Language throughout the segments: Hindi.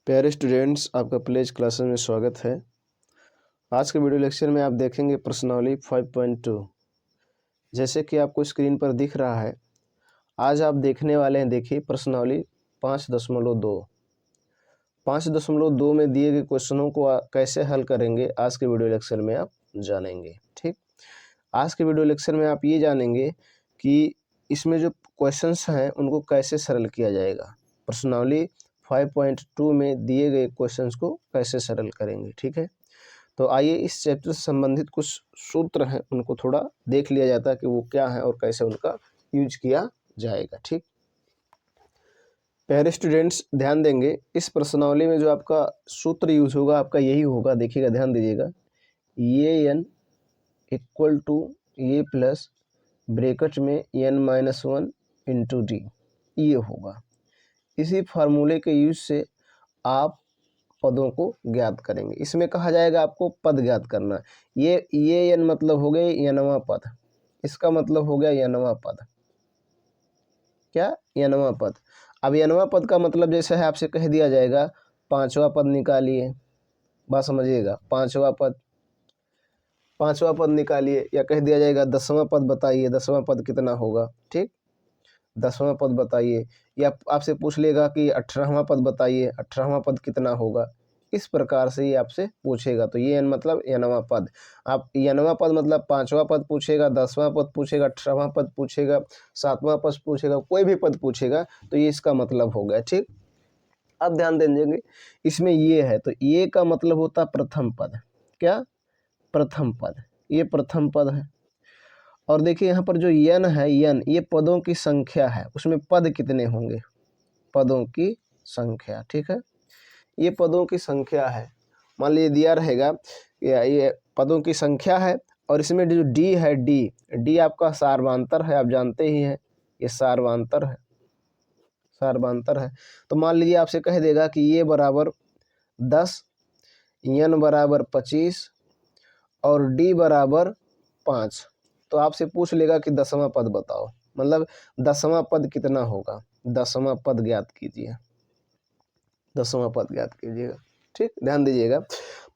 प्यारे स्टूडेंट्स, आपका प्लेज क्लासेस में स्वागत है। आज के वीडियो लेक्चर में आप देखेंगे प्रश्नावली 5.2। जैसे कि आपको स्क्रीन पर दिख रहा है, आज आप देखने वाले हैं, देखिए प्रश्नावली 5.2। 5.2 में दिए गए क्वेश्चनों को कैसे हल करेंगे आज के वीडियो लेक्चर में आप जानेंगे। ठीक, आज के वीडियो लेक्चर में आप ये जानेंगे कि इसमें जो क्वेश्चंस हैं उनको कैसे सरल किया जाएगा। प्रश्नावली 5.2 में दिए गए क्वेश्चंस को कैसे सरल करेंगे। ठीक है, तो आइए इस चैप्टर से संबंधित कुछ सूत्र हैं उनको थोड़ा देख लिया जाता है कि वो क्या है और कैसे उनका यूज किया जाएगा। ठीक, प्यारे स्टूडेंट्स ध्यान देंगे, इस प्रश्नावली में जो आपका सूत्र यूज होगा आपका यही होगा। देखिएगा, ध्यान दीजिएगा, ये एन इक्वल टू ये प्लस ब्रैकेट में n-1 इंटू डी, ये होगा। इसी फार्मूले के यूज से आप पदों को ज्ञात करेंगे। इसमें कहा जाएगा आपको पद ज्ञात करना। ये n मतलब हो गया यनवा पद, इसका मतलब हो गया यनवा पद। क्या? यनवा पद। अब यनवा पद का मतलब जैसे है आपसे कह दिया जाएगा पांचवा पद निकालिए, बात समझिएगा, पांचवा पद निकालिए, या कह दिया जाएगा 10वां पद बताइए, 10वां पद कितना होगा। ठीक, 10वां पद बताइए, या आपसे पूछ लेगा कि 18वां पद बताइए, 18वां पद कितना होगा। इस प्रकार से ये आपसे पूछेगा। तो ये मतलब यनवा पद। आप यनवा पद मतलब पांचवा पद पूछेगा, 10वां पद पूछेगा, 18वां पद पूछेगा, 7वां पद पूछेगा, कोई भी पद पूछेगा तो ये इसका मतलब हो गया। ठीक, अब ध्यान देंगे, इसमें ये है तो ये का मतलब होता है प्रथम पद। क्या? प्रथम पद, ये प्रथम पद है। और देखिए यहाँ पर जो यन है, यन ये पदों की संख्या है, उसमें पद कितने होंगे, पदों की संख्या। ठीक है, ये पदों की संख्या है। मान लीजिए दिया रहेगा ये पदों की संख्या है, और इसमें जो डी है, डी आपका सार्वधातुक है, आप जानते ही हैं ये सार्वधातुक है, सार्वधातुक है। तो मान लीजिए आपसे कह देगा कि ये बराबर 10, यन बराबर 25 और डी बराबर 5। तो आपसे पूछ लेगा कि 10वां पद बताओ, मतलब 10वां पद कितना होगा, 10वां पद ज्ञात कीजिए, 10वां पद ज्ञात कीजिएगा। ठीक, ध्यान दीजिएगा,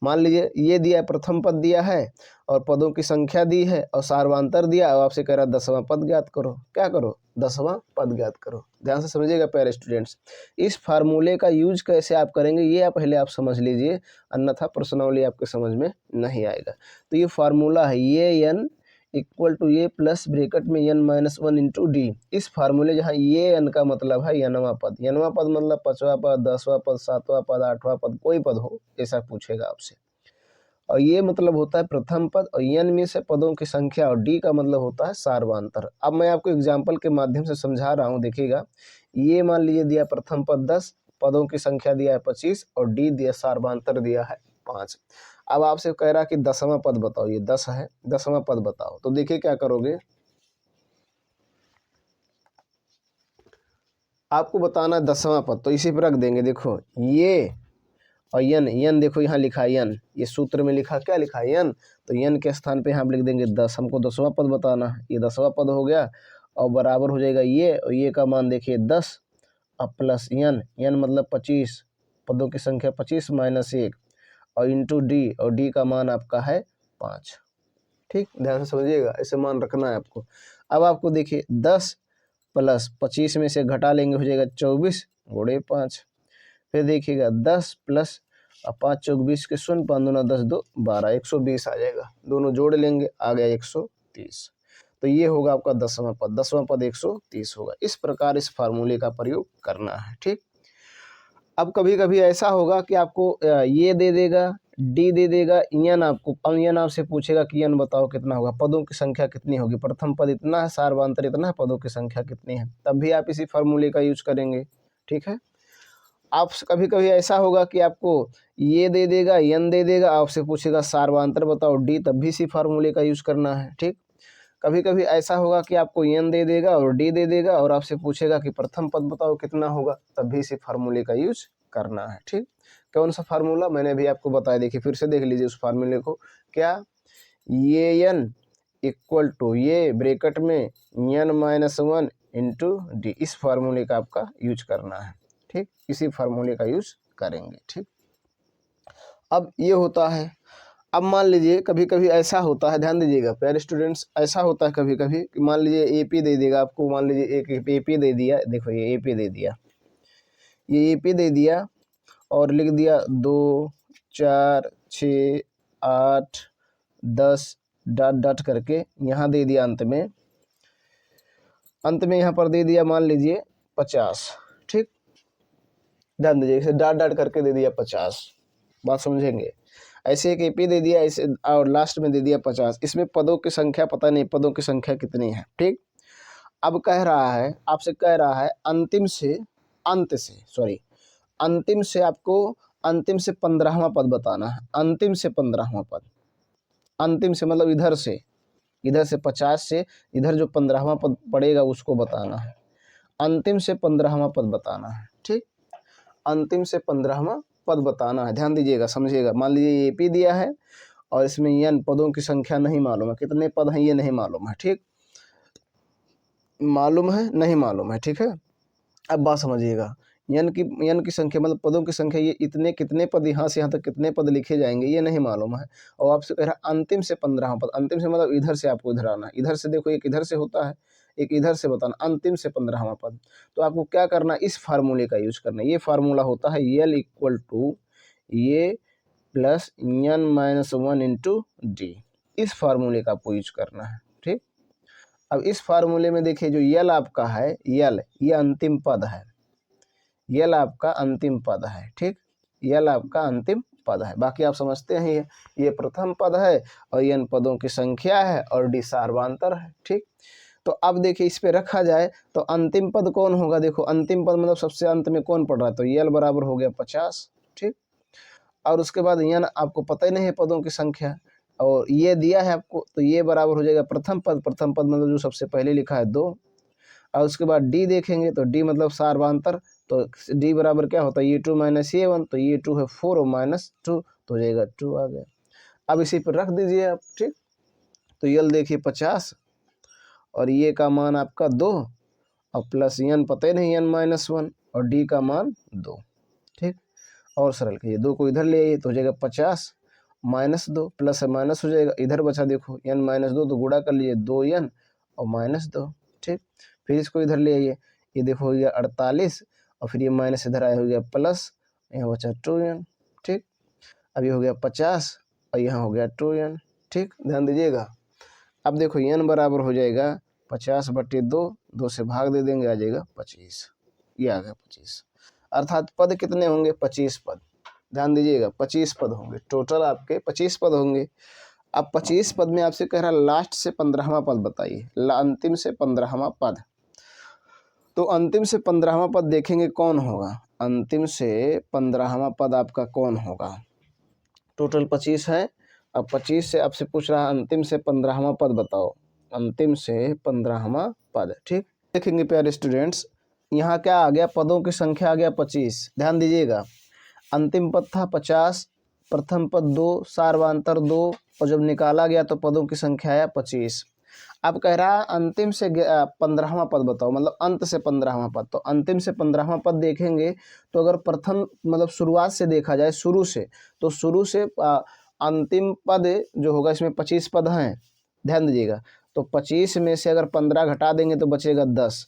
मान लीजिए ये दिया, प्रथम पद दिया है और पदों की संख्या दी है और सार्वधातुक दिया, और आपसे कह रहा 10वां पद ज्ञात करो। क्या करो? 10वां पद ज्ञात करो। ध्यान से समझिएगा प्यारे स्टूडेंट्स, इस फार्मूले का यूज कैसे आप करेंगे ये आप पहले आप समझ लीजिए, अन्यथा प्रश्नावली आपके समझ में नहीं आएगा। तो ये फार्मूला है, ये एन इक्वल टू ये प्लस ब्रैकेट में n-1 इंटू डी। इस फार्मूले जहाँ ये एन का मतलब है यनवा पद, यनवा पद मतलब 5वां पद, 10वां पद, 7वां पद, 8वां पद, कोई पद हो ऐसा पूछेगा आपसे। और ये मतलब होता है प्रथम पद, और यन में से पदों की संख्या, और डी का मतलब होता है सार्वधातुक। अब मैं आपको एग्जाम्पल के माध्यम से समझा रहा हूँ। देखिएगा, ये मान लीजिए दिया प्रथम पद 10, पदों की संख्या दिया है 25 और डी दिया सार्वधातुक दिया है 5। अब आपसे कह रहा कि 10वां पद बताओ, ये 10 है, 10वां पद बताओ। तो देखिए क्या करोगे, आपको बताना है 10वां पद, तो इसी पर रख देंगे। देखो ये और यन देखो यहाँ लिखा है यन, ये सूत्र में लिखा, क्या लिखा है यन, तो यन के स्थान पे यहाँ लिख देंगे 10। हमको 10वां पद बताना है, ये 10वां पद हो गया, और बराबर हो जाएगा ये, और ये का मान देखिए 10 अब प्लस यन मतलब 25, पदों की संख्या 25 माइनस 1, और इंटू डी, और डी का मान आपका है 5। ठीक, ध्यान से समझिएगा, ऐसे मान रखना है आपको। अब आपको देखिए 10 प्लस 25 में से घटा लेंगे, हो जाएगा 24 गुणे 5। फिर देखिएगा 10 प्लस 5 चौक 20 के 0, 5 दूना 10, 2 12, 120 आ जाएगा। दोनों जोड़ लेंगे, आ गया 130। तो ये होगा आपका 10वां पद, 10वां पद 130 होगा। इस प्रकार इस फार्मूले का प्रयोग करना है। ठीक, अब कभी कभी ऐसा होगा कि आपको ये दे देगा, डी दे देगा, यन आपको यन आपसे पूछेगा कि यन बताओ कितना होगा, पदों की संख्या कितनी होगी, प्रथम पद इतना है, सार्वधातुक इतना है, पदों की संख्या कितनी है, तब भी आप इसी फार्मूले का यूज करेंगे। ठीक है, आप कभी कभी ऐसा होगा कि आपको ये दे देगा, यन दे देगा, आपसे पूछेगा सार्वधातुक बताओ डी, तब भी इसी फार्मूले का यूज करना है। ठीक, कभी कभी ऐसा होगा कि आपको यन दे देगा और डी दे देगा, और आपसे पूछेगा कि प्रथम पद बताओ कितना होगा, तब भी इसी फार्मूले का यूज करना है। ठीक, कौन सा फार्मूला मैंने भी आपको बताया, देखिए फिर से देख लीजिए उस फार्मूले को। क्या? ये एन इक्वल टू ये ब्रैकेट में n-1 इंटू डी, इस फार्मूले का आपका यूज करना है। ठीक, इसी फार्मूले का यूज करेंगे। ठीक, अब ये होता है। अब मान लीजिए कभी कभी ऐसा होता है, ध्यान दीजिएगा प्यारे स्टूडेंट्स, ऐसा होता है कभी कभी कि मान लीजिए एपी दे देगा आपको, मान लीजिए एक एपी दे दिया, देखो ये एपी दे दिया, ये एपी दे दिया और लिख दिया 2 4 6 8 10 डॉट डॉट करके यहाँ दे दिया, अंत में यहाँ पर दे दिया मान लीजिए 50। ठीक, ध्यान दीजिए इसे डॉट डॉट करके दे दिया 50, बात समझेंगे। ऐसे एक एपी दे दिया ऐसे और लास्ट में दे दिया 50, इसमें पदों की संख्या पता नहीं पदों की संख्या कितनी है। ठीक, अब कह रहा है आपसे, कह रहा है अंतिम से आपको अंतिम से 15वां पद बताना है। अंतिम से 15वां पद, अंतिम से मतलब इधर से 50 से इधर जो 15वां पद पड़ेगा उसको बताना है। अंतिम से 15वां पद बताना है। ठीक, अंतिम से 15वां पद बताना है, ध्यान दीजिएगा समझिएगा। मान लीजिए एपी दिया है और इसमें n पदों की संख्या नहीं मालूम है, कितने पद हैं ये नहीं मालूम है। ठीक, मालूम है नहीं मालूम है। ठीक है, अब बात समझिएगा, n की संख्या मतलब पदों की संख्या, ये इतने कितने पद यहाँ से यहाँ तक कितने पद लिखे जाएंगे ये नहीं मालूम है। और आपसे कह रहा है अंतिम से 15वां पद, अंतिम से मतलब इधर से आपको इधर आना है, इधर से देखो एक इधर से होता है एक इधर से बताना, अंतिम से 15वां पद। तो आपको क्या करना है, इस फार्मूले का यूज करना है। ये फार्मूला होता है L इक्वल टू ये प्लस n-1 इंटू डी, इस फार्मूले का आपको यूज करना है। ठीक, अब इस फार्मूले में देखिए जो L आपका है, L ये अंतिम पद है, L आपका अंतिम पद है। ठीक, L आपका अंतिम पद है, बाकी आप समझते हैं ये प्रथम पद है और n पदों की संख्या है और डी सार्वधातुक है। ठीक, तो अब देखिए इस पे रखा जाए तो अंतिम पद कौन होगा, देखो अंतिम पद मतलब सबसे अंत में कौन पड़ रहा है, तो L बराबर हो गया 50। ठीक, और उसके बाद n आपको पता ही नहीं है पदों की संख्या और ये दिया है आपको, तो ये बराबर हो जाएगा प्रथम पद मतलब जो सबसे पहले लिखा है 2। और उसके बाद डी देखेंगे तो डी मतलब सार्वधातुक, तो डी बराबर क्या होता है, ये 2 माइनस ये 1, तो ये 2 है 4 और माइनस 2 तो हो जाएगा 2 आ गया। अब इसी पर रख दीजिए आप। ठीक, तो यल देखिए 50 और ये का मान आपका 2 और प्लस n पता ही नहीं n-1 और डी का मान 2। ठीक, और सरल कीजिए, 2 को इधर ले आइए तो हो जाएगा 50 माइनस 2, प्लस माइनस हो जाएगा, इधर बचा देखो n-2 तो गुणा कर लीजिए 2n और माइनस 2। ठीक, फिर इसको इधर ले आइए, ये देखो हो गया 48 और फिर ये माइनस इधर आया हो गया प्लस, यहाँ बचा 2n। ठीक, अब ये हो गया 50 और यहाँ हो गया 2n। ठीक, ध्यान दीजिएगा। अब देखो n बराबर हो जाएगा 50/2, 2 से भाग दे देंगे आ जाएगा 25, ये आ गया 25। अर्थात पद कितने होंगे, 25 पद। ध्यान दीजिएगा 25 पद होंगे, टोटल आपके 25 पद होंगे। अब 25 पद में आपसे कह रहा है लास्ट से 15वां पद बताइए, अंतिम से 15वां पद। तो अंतिम से 15वां पद देखेंगे कौन होगा, अंतिम से 15वां पद आपका कौन होगा। टोटल 25 है, अब 25 से आपसे पूछ रहा है अंतिम से 15वां पद बताओ, अंतिम से 15वां पद। ठीक, देखेंगे प्यारे स्टूडेंट्स, यहाँ क्या आ गया, पदों की संख्या आ गया 25। ध्यान दीजिएगा, अंतिम पद था 50, प्रथम पद 2, सार्वधातुक 2 और जब निकाला गया तो पदों की संख्या आया 25। अब कह रहा है अंतिम से 15वां पद बताओ, मतलब अंत से 15वां पद। तो अंतिम से 15वां पद देखेंगे तो अगर प्रथम मतलब शुरुआत से देखा जाए, शुरू से, तो शुरू से अंतिम पद जो होगा इसमें 25 पद हैं। ध्यान दीजिएगा, तो 25 में से अगर 15 घटा देंगे तो बचेगा 10।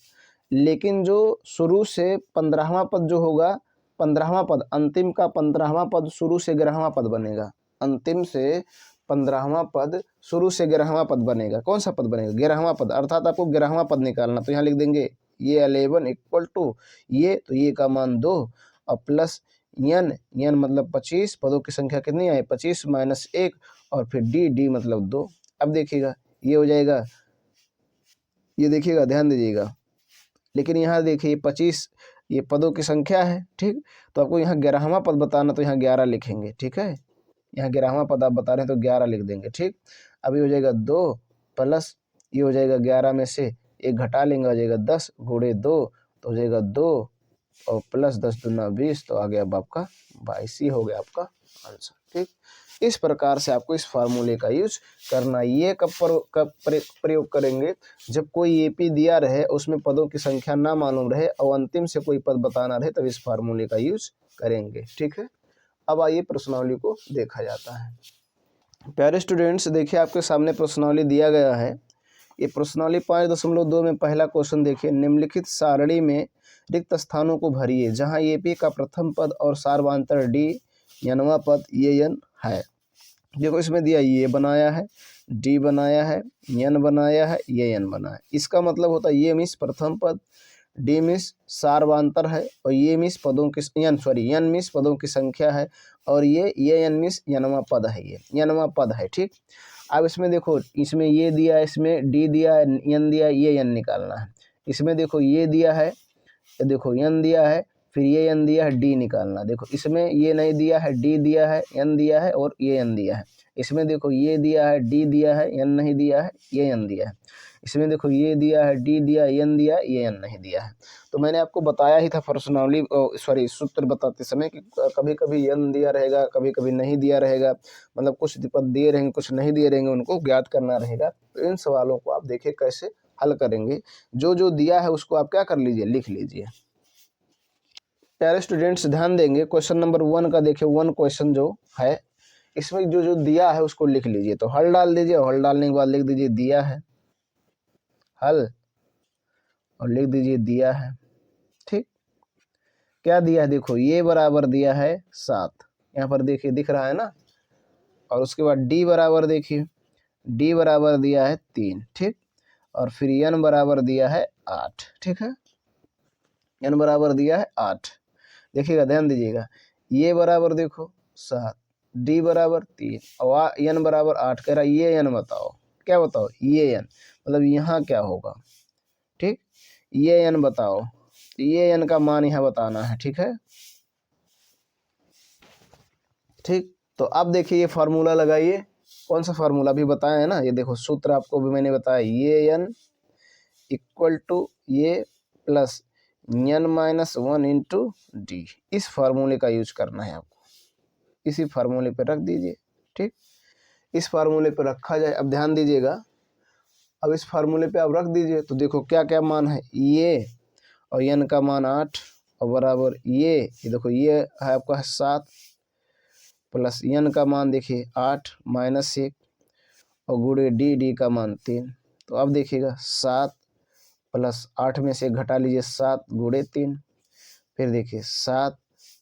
लेकिन जो शुरू से 15वां पद जो होगा, 15वां पद अंतिम का 15वां पद शुरू से 11वां पद बनेगा। अंतिम से 15वां पद शुरू से 11वां पद बनेगा। कौन सा पद बनेगा, 11वां पद, अर्थात आपको 11वां पद निकालना। तो यहाँ लिख देंगे ये 11 इक्वल टू ये, तो ये का मान 2 और प्लस n मतलब 25, पदों की संख्या कितनी आई 25 माइनस 1 और फिर डी मतलब 2। अब देखिएगा ये हो जाएगा, ये देखिएगा ध्यान दीजिएगा, लेकिन यहाँ देखिए 25 ये पदों की संख्या है। ठीक, तो आपको यहाँ 11वां पद बताना, तो यहाँ 11 लिखेंगे। ठीक है, यहाँ 11वां पद आप बता रहे हैं तो 11 लिख देंगे। ठीक, अभी हो जाएगा 2 प्लस ये हो जाएगा 11 में से 1 घटा लेंगे आ जाएगा 10 गुणे 2 तो हो जाएगा 2 और प्लस 10 दूना 20 तो आ गया अब आपका 22 ही हो गया आपका आंसर। ठीक, इस प्रकार से आपको इस फार्मूले का यूज करना। ये कब प्रयोग करेंगे, जब कोई एपी दिया रहे उसमें पदों की संख्या ना मालूम रहे और अंतिम से कोई पद बताना रहे, तब इस फार्मूले का यूज करेंगे। ठीक है, अब आइए प्रश्नावली को देखा जाता है। प्यारे स्टूडेंट्स, देखिए आपके सामने प्रश्नावली दिया गया है। ये प्रश्नावली 5.2 में पहला क्वेश्चन देखिए, निम्नलिखित सारणी में रिक्त स्थानों को भरिए जहां एपी का प्रथम पद और सार्वधातुक डी यनवा पद ये यन है। देखो इसमें दिया ये बनाया है, डी बनाया है, यन बनाया है, ये यन बनाया है। इसका मतलब होता है ये मीन्स प्रथम पद, डी मीन्स सार्वधातुक है, और ये मीन्स पदों की यन मीन्स पदों की संख्या है, और ये यन मीन्स यनवा पद है, ये यनवा पद है। ठीक, अब इसमें देखो, इसमें ये दिया है, इसमें डी दिया है, यन दिया है, ये यन निकालना है। इसमें देखो ये दिया है, देखो यन दिया है, फिर ये यन दिया है, डी निकालना। देखो इसमें ये नहीं दिया है, डी दिया है, यन दिया है, और ये यन दिया है। इसमें देखो ये दिया है, डी दिया है, यन नहीं दिया है, ये यन दिया है। इसमें देखो ये दिया है, डी दिया, यन दिया, ये यन नहीं दिया है। तो मैंने आपको बताया ही था प्रश्नावली सॉरी सूत्र बताते समय कि कभी कभी यन दिया रहेगा, कभी कभी नहीं दिया रहेगा, मतलब कुछ पद दिए रहेंगे, कुछ नहीं दिए रहेंगे, उनको ज्ञात करना रहेगा। तो इन सवालों को आप देखिए कैसे हल करेंगे। जो जो दिया है उसको आप क्या कर लीजिए, लिख लीजिए। प्यारे स्टूडेंट्स ध्यान देंगे, क्वेश्चन नंबर 1 का देखिए, 1 क्वेश्चन जो है इसमें जो जो दिया है उसको लिख लीजिए। तो हल डाल दीजिए, हल डालने के बाद लिख दीजिए दिया है हल, और लिख दीजिए दिया है। ठीक, क्या दिया है, देखो ये बराबर दिया है 7, यहाँ पर देखिए दिख रहा है ना। और उसके बाद डी बराबर देखिए, डी बराबर दिया है 3। ठीक, और फिर यन बराबर दिया है 8। ठीक है, यन बराबर दिया है 8। देखिएगा, ध्यान दीजिएगा, ये बराबर देखो 7, डी बराबर 3, और यन बराबर 8 कह रहा है। ये यन बताओ, क्या बताओ, ये यन, मतलब यहाँ क्या होगा। ठीक, ये यन बताओ, ये यन का मान यहाँ बताना है। ठीक है, ठीक, तो अब देखिए ये फार्मूला लगाइए। कौन सा फार्मूला अभी बताया है ना, ये देखो सूत्र आपको भी मैंने बताया, ये यन इक्वल टू ये प्लस यन माइनस 1 इंटू डी। इस फार्मूले का यूज करना है आपको, इसी फार्मूले पे रख दीजिए। ठीक, इस फार्मूले पे रखा जाए। अब ध्यान दीजिएगा, अब इस फार्मूले पे आप रख दीजिए। तो देखो क्या क्या मान है, ये और यन का मान 8, और बराबर ये देखो ये है आपका 7, प्लस यन का मान देखिए 8 माइनस 1, और गुणे डी, डी का मान 3। तो अब देखिएगा 7 प्लस 8 में से घटा लीजिए 7 गुणे 3, फिर देखिए 7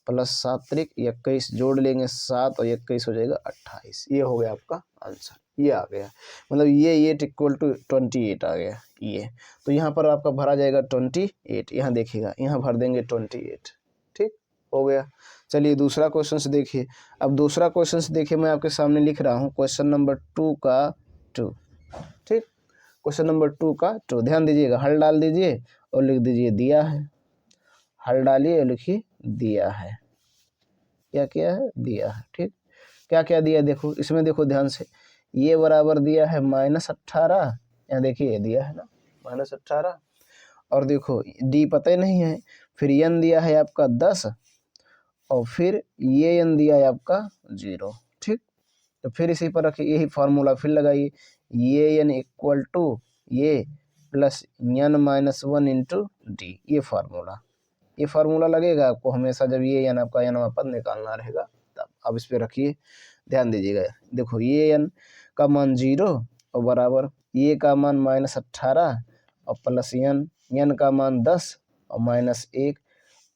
प्लस 7 त्रिक 21, जोड़ लेंगे 7 और 21 हो जाएगा 28। ये हो गया आपका आंसर, ये आ गया, मतलब ये 8 इक्वल टू 28 आ गया ये। तो यहाँ पर आपका भरा जाएगा 28, यहाँ देखिएगा, यहाँ भर देंगे 28। ठीक हो गया। चलिए दूसरा क्वेश्चन देखिए। अब दूसरा क्वेश्चन देखिए, मैं आपके सामने लिख रहा हूँ क्वेश्चन नंबर 2 का 2। ठीक, क्वेश्चन नंबर 2 का 2, ध्यान दीजिएगा, हल डाल दीजिए और लिख दीजिए दिया है। हल डालिए और लिखिए दिया है। क्या किया है, दिया है। ठीक, क्या क्या दिया देखो, इसमें देखो ध्यान से, ये बराबर दिया है -18, यहाँ देखिए दिया है ना -18, और देखो डी पता ही नहीं है, फिर यन दिया है आपका 10, और फिर ये यन दिया है आपका 0। ठीक, तो फिर इसी पर रखिए, यही फार्मूला फिर लगाइए, ये यन इक्वल टू ये प्लस यन माइनस 1 इंटू डी। ये फार्मूला लगेगा आपको हमेशा जब ये यन आपका यनवा पद निकालना रहेगा तब। अब इस पे रखिए, ध्यान दीजिएगा, देखो ये यन का मान 0 और बराबर ये का मान -18 और प्लस यन का मान 10 और -1,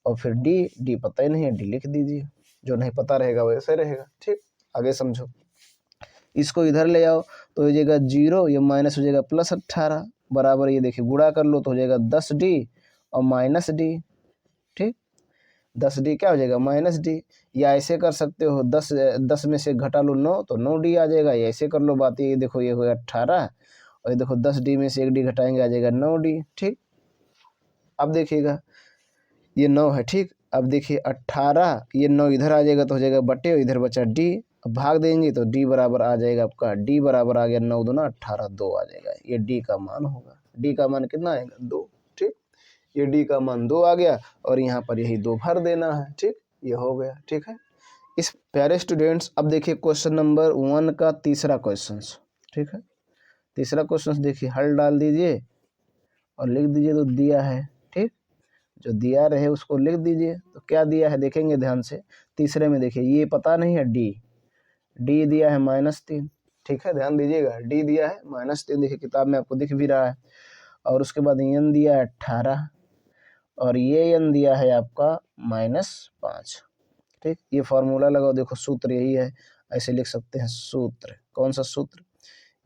और फिर डी पता ही नहीं है, डी लिख दीजिए, जो नहीं पता रहेगा वैसे रहेगा। ठीक, आगे समझो, इसको इधर ले आओ तो हो जाएगा 0, ये माइनस हो जाएगा +18, बराबर ये देखिए गुणा कर लो तो हो जाएगा 10D और -D। ठीक, 10D क्या हो जाएगा -D, या ऐसे कर सकते हो 10 में से घटा लो 9 तो 9D आ जाएगा, या ऐसे कर लो बात, ये देखो ये हो गया 18, और ये देखो 10D में से 1D घटाएंगे आ जाएगा 9D। ठीक, अब देखिएगा ये 9 है। ठीक, अब देखिए 18, ये 9 इधर आ जाएगा तो हो जाएगा बटे, और इधर बचा D, अब भाग देंगे तो D बराबर आ जाएगा आपका, D बराबर आ गया 9 दूना 18, 2 आ जाएगा, ये D का मान होगा। D का मान कितना आएगा, 2। ठीक, ये D का मान 2 आ गया, और यहाँ पर यही 2 भर देना है। ठीक, ये हो गया। ठीक है, इस प्यारे स्टूडेंट्स अब देखिए क्वेश्चन नंबर 1 का तीसरा क्वेश्चन। ठीक है, तीसरा क्वेश्चन देखिए, हल डाल दीजिए और लिख दीजिए तो दिया है। ठीक, जो दिया रहे उसको लिख दीजिए। तो क्या दिया है देखेंगे ध्यान से। तीसरे में देखिए, ये पता नहीं है डी दिया है -3, ठीक है, ध्यान दीजिएगा, डी दिया है -3, देखिए किताब में आपको दिख भी रहा है। और उसके बाद एन दिया है 18 और ये एन दिया है आपका -5, ठीक। ये फार्मूला लगाओ, देखो सूत्र यही है, ऐसे लिख सकते हैं सूत्र। कौन सा सूत्र?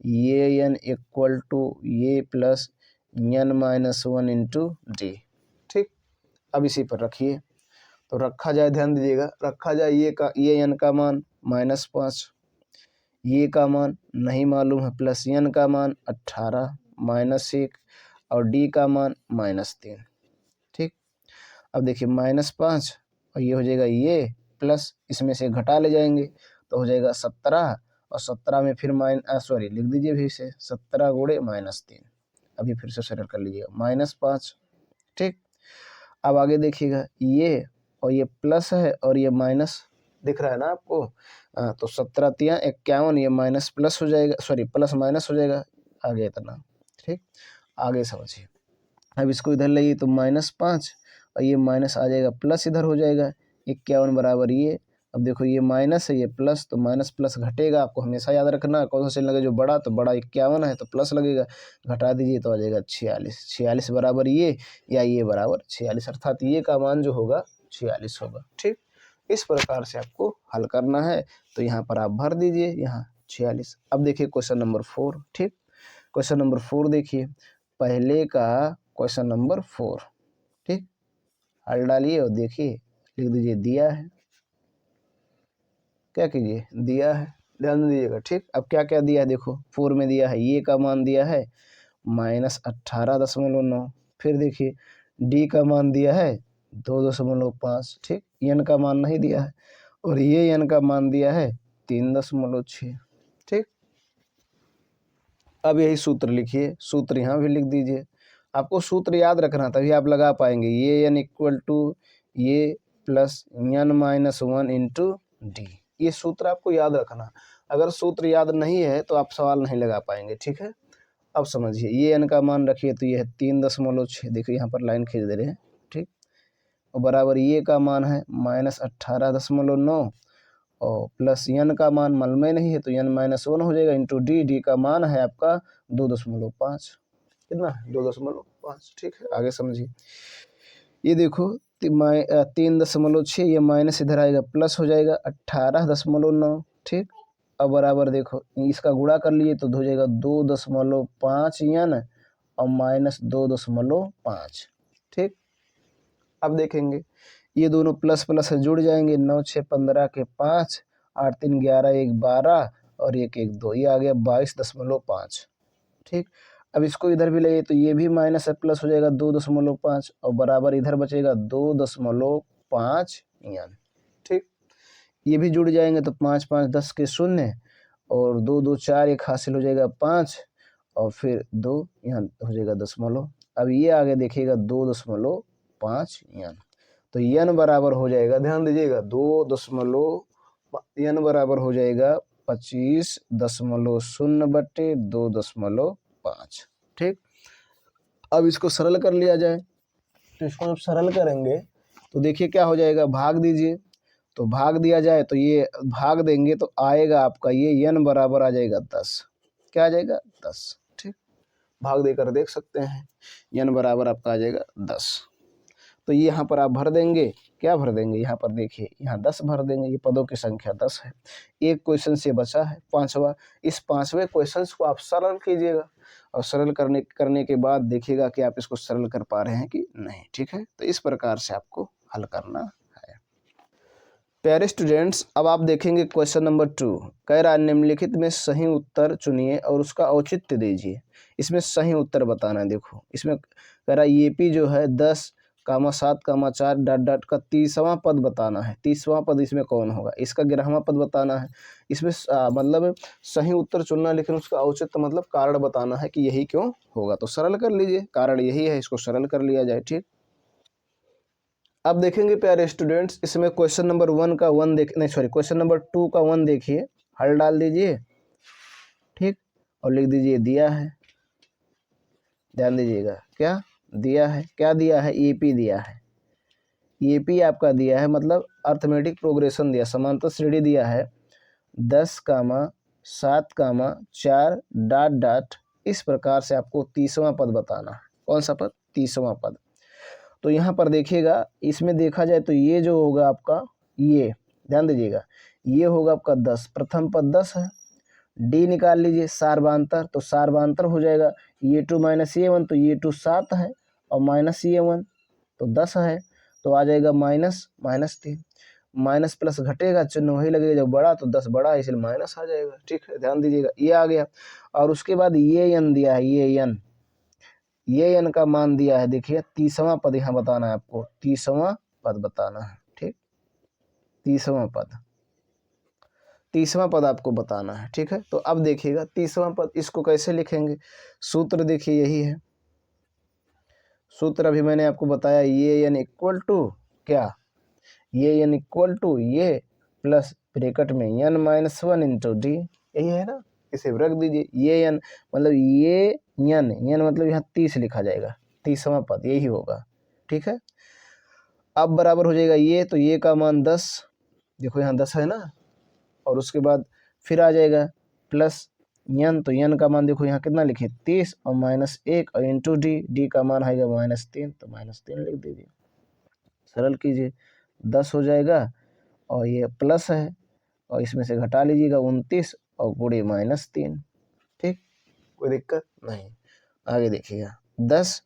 ये एन इक्वल टू ये प्लस n-1 इंटू डी, ठीक। अब इसी पर रखिए, तो रखा जाए, ध्यान दीजिएगा, रखा जाए ये एन का मान -5, ये का मान नहीं मालूम है, प्लस एन का मान 18 -1 और डी का मान -3, ठीक। अब देखिए -5 और ये हो जाएगा ये प्लस, इसमें से घटा ले जाएंगे तो हो जाएगा 17 और 17 में फिर लिख दीजिए फिर से 17 गुणे -3, अभी फिर से सरल कर लीजिएगा -5, ठीक। अब आगे देखिएगा, ये और ये प्लस है और ये माइनस दिख रहा है ना आपको, तो 17 तिया 51, ये माइनस प्लस हो जाएगा, प्लस माइनस हो जाएगा, आगे इतना, ठीक। आगे समझिए, अब इसको इधर लाइए तो -5 और ये माइनस आ जाएगा प्लस, इधर हो जाएगा 51 बराबर ये। अब देखो ये माइनस है ये प्लस, तो माइनस प्लस घटेगा, आपको हमेशा याद रखना, कौन सा लगे जो बड़ा, तो बड़ा 51 है तो प्लस लगेगा, घटा दीजिए तो आ जाएगा 46 बराबर ये, या ये बराबर 46, अर्थात ये का मान जो होगा 46 होगा, ठीक। इस प्रकार से आपको हल करना है, तो यहाँ पर आप भर दीजिए, यहाँ 46। अब देखिए क्वेश्चन नंबर 4, ठीक। क्वेश्चन नंबर 4 देखिए, पहले का क्वेश्चन नंबर 4, ठीक। हल डालिए और देखिए, लिख दीजिए दिया है, क्या कीजिए, दिया है, ध्यान दीजिएगा, ठीक। अब क्या क्या दिया है देखो, 4 में दिया है, ये का मान दिया है -18.9, फिर देखिए डी का मान दिया है 2.5, ठीक। एन का मान नहीं दिया है और ये एन का मान दिया है 3.6, ठीक। अब यही सूत्र लिखिए, सूत्र यहाँ भी लिख दीजिए, आपको सूत्र याद रखना तभी आप लगा पाएंगे। ये एन इक्वल टू ये प्लस n-1 इंटू डी, ये सूत्र आपको याद रखना। अगर सूत्र याद नहीं है तो आप सवाल नहीं लगा पाएंगे, ठीक है। अब समझिए, ये एन का मान रखिए तो ये है 3.6, देखिए यहाँ पर लाइन खींच दे रहे हैं, ठीक। और बराबर ये का मान है -18.9 और प्लस एन का मान मालूम नहीं है तो n-1 हो जाएगा इंटू डी का मान है आपका 2.5, कितना 2.5, ठीक है। आगे समझिए, ये देखो 3.6, ये माइनस इधर आएगा प्लस हो जाएगा 18.9, ठीक। अब बराबर देखो इसका गुणा कर लिए तो हो जाएगा 2.5 एन और -2.5, ठीक। अब देखेंगे ये दोनों प्लस प्लस जुड़ जाएंगे, 9 6 15 के 5, 8 3 11 1 12 और 1 1 2, ये आ गया 22.5, ठीक। अब इसको इधर भी ले तो ये भी माइनस है प्लस हो जाएगा 2.5 और बराबर इधर बचेगा 2.5 एन, ठीक। ये भी जुड़ जाएंगे तो 5 5 10 के 0 और 2 2 4 1 हासिल हो जाएगा 5 और फिर 2 यहाँ हो जाएगा दशमलव। अब ये आगे देखिएगा 2.5 एन, तो एन बराबर हो जाएगा, ध्यान दीजिएगा, 2 एन बराबर हो जाएगा 25.0/2.5, ठीक। अब इसको सरल कर लिया जाए, तो इसको जब सरल करेंगे तो देखिए क्या हो जाएगा, भाग दीजिए, तो भाग दिया जाए तो ये भाग देंगे तो आएगा आपका ये एन बराबर आ जाएगा 10, क्या आ जाएगा 10, ठीक। भाग देकर देख सकते हैं, एन बराबर आपका आ जाएगा 10। तो ये यहाँ पर आप भर देंगे, क्या भर देंगे, यहाँ पर देखिए यहाँ 10 भर देंगे, ये पदों की संख्या 10 है। एक क्वेश्चन से बचा है 5वां, इस 5वें क्वेश्चन को आप सरल कीजिएगा और सरल करने के बाद देखिएगा कि आप इसको सरल कर पा रहे हैं कि नहीं, ठीक है। तो इस प्रकार से आपको हल करना है। प्यारे स्टूडेंट्स, अब आप देखेंगे क्वेश्चन नंबर 2, कह रहा है निम्नलिखित में सही उत्तर चुनिए और उसका औचित्य दीजिए। इसमें सही उत्तर बताना है, देखो इसमें कह रहा है AP जो है 10,7,4 ... का 30वां पद बताना है, 30वां पद इसमें कौन होगा, इसका 11वां पद बताना है। इसमें मतलब सही उत्तर चुनना, लेकिन उसका औचित्य मतलब कारण बताना है कि यही क्यों होगा। तो सरल कर लीजिए, कारण यही है, इसको सरल कर लिया जाए, ठीक। अब देखेंगे प्यारे स्टूडेंट्स, इसमें क्वेश्चन नंबर 1 का 1 क्वेश्चन नंबर 2 का 1 देखिए, हल डाल दीजिए, ठीक, और लिख दीजिए दिया है। ध्यान दीजिएगा, क्या दिया है, क्या दिया है, AP दिया है, ये पी आपका दिया है, मतलब अर्थमेटिक प्रोग्रेशन दिया, समांतर श्रेणी दिया है 10, 7, 4 डॉट डॉट। इस प्रकार से आपको 30वां पद बताना है। कौन सा पद? 30वां पद। तो यहाँ पर देखिएगा, इसमें देखा जाए तो ये जो होगा आपका, ये ध्यान दीजिएगा, ये होगा आपका 10, प्रथम पद 10 है। डी निकाल लीजिए सार्वधांतर, तो सार्वधांतर हो जाएगा ये 2 माइनस ये 1, तो ये 2 7 है और माइनस ये 1 तो 10 है, तो आ जाएगा -3। माइनस प्लस घटेगा, चिन्ह वही लगेगा जब बड़ा, तो 10 बड़ा है इसलिए माइनस आ जाएगा। ठीक है, ध्यान दीजिएगा, ये आ गया। और उसके बाद ये n दिया है, ये n का मान दिया है। देखिए 30वां पद यहाँ बताना है आपको, 30वां पद बताना है। ठीक, 30वां पद आपको बताना है। ठीक है, तो अब देखिएगा 30वां पद, इसको कैसे लिखेंगे? सूत्र देखिए यही है। सूत्र अभी मैंने आपको बताया, ये n इक्वल टू क्या, ये n इक्वल टू ये प्लस ब्रैकेट में n-1 इंटू डी, यही है ना। इसे रख दीजिए, ये n मतलब ये n मतलब यहाँ 30 लिखा जाएगा, 30वां पद यही होगा। ठीक है, अब बराबर हो जाएगा ये, तो ये का मान 10, देखो यहाँ 10 है ना, और उसके बाद फिर आ जाएगा प्लस n, तो n का मान देखो यहाँ कितना लिखे 30 और -1 और इंटू डी का मान आएगा -3, तो -3 लिख दीजिए, सरल कीजिए, 10 हो जाएगा और ये प्लस है और इसमें से घटा लीजिएगा 29 और गुणे -3। ठीक, कोई दिक्कत नहीं। आगे देखिएगा 10,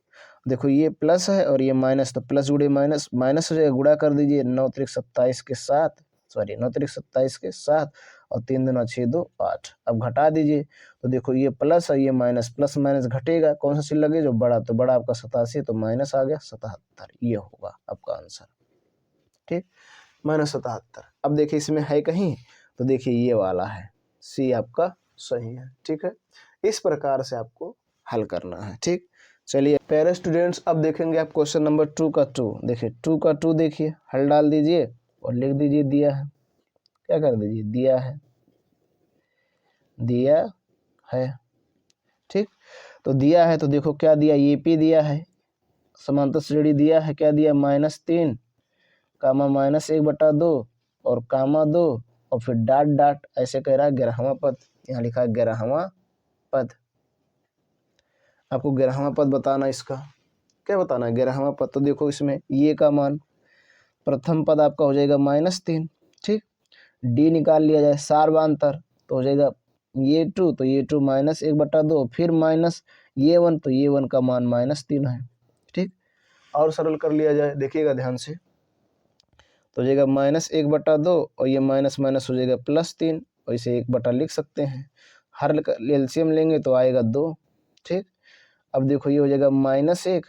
देखो ये प्लस है और ये माइनस, तो प्लस गुणे माइनस, माइनस हो जाएगा, गुणा कर दीजिए 9 त्रिक 27 के साथ, सॉरी 9 त्रिक 27 के साथ और 3 दूना 6 2 8। अब घटा दीजिए, तो देखो ये प्लस और ये माइनस, प्लस माइनस घटेगा, कौन सा चिन्ह लगे? जो बड़ा, तो बड़ा आपका 87, तो माइनस आ गया 77, ये होगा आपका आंसर। ठीक, -77। अब देखिए इसमें है कहीं, तो देखिए ये वाला है, सी आपका सही है। ठीक है, इस प्रकार से आपको हल करना है। ठीक, चलिए प्यारे स्टूडेंट्स, अब देखेंगे आप क्वेश्चन नंबर 2 का 2। देखिए 2 का 2 देखिए, हल डाल दीजिए और लिख दीजिए दिया है, क्या कर दीजिए, दिया है, दिया है। ठीक, तो दिया है, तो देखो क्या दिया, ये पी दिया है, समांतर श्रेणी दिया है, क्या दिया, -3 कामा -1/2 और कामा 2 और फिर डॉट डॉट, ऐसे कह रहा है 11वां पद, यहाँ लिखा है 11वां पद। आपको 11वां पद बताना, इसका क्या बताना है, 11वां पद। तो देखो इसमें ये का मान, प्रथम पद आपका हो जाएगा -3। ठीक, डी निकाल लिया जाए सार्वधांतर, तो हो जाएगा ये 2, तो ये 2 -1/2 फिर माइनस ये 1, तो ये 1 का मान -3 है। ठीक, और सरल कर लिया जाए, देखिएगा ध्यान से, तो हो जाएगा -1/2 और ये माइनस माइनस हो जाएगा +3 और इसे 1 बटा लिख सकते हैं। हर एलसीएम लेंगे तो आएगा 2। ठीक, अब देखो ये हो जाएगा -1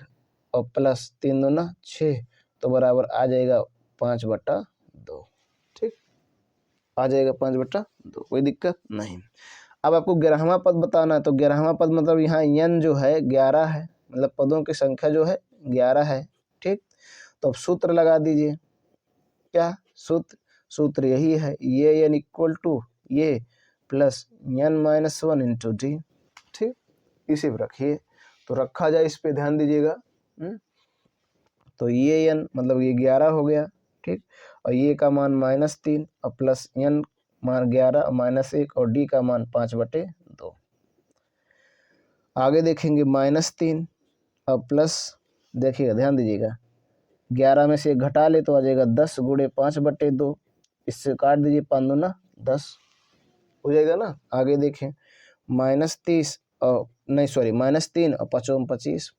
और प्लस 3 दूना 6, तो बराबर आ जाएगा 5/2। ठीक, आ जाएगा 5/2, कोई दिक्कत नहीं। अब आपको 11वां पद बताना है, तो 11वां पद मतलब यहाँ n जो है 11 है, मतलब पदों की संख्या जो है 11 है। ठीक, तो अब सूत्र लगा दीजिए, क्या सूत्र यही है, ये n इक्वल टू ये प्लस n-1 इंटू डी। ठीक, इसे रखिए, तो रखा जाए, इस पे ध्यान दीजिएगा। तो ये n मतलब ये 11 हो गया। ठीक, और ये का मान -3 और प्लस n मान 11 -1 और d का मान 5/2। आगे देखेंगे -3 और प्लस, देखिएगा ध्यान दीजिएगा, 11 में से एक घटा ले तो आ जाएगा 10 गुणे 5/2, इससे काट दीजिए 5 दूना 10 हो जाएगा ना। आगे देखें -30 और नहीं सॉरी -3 और 5 25।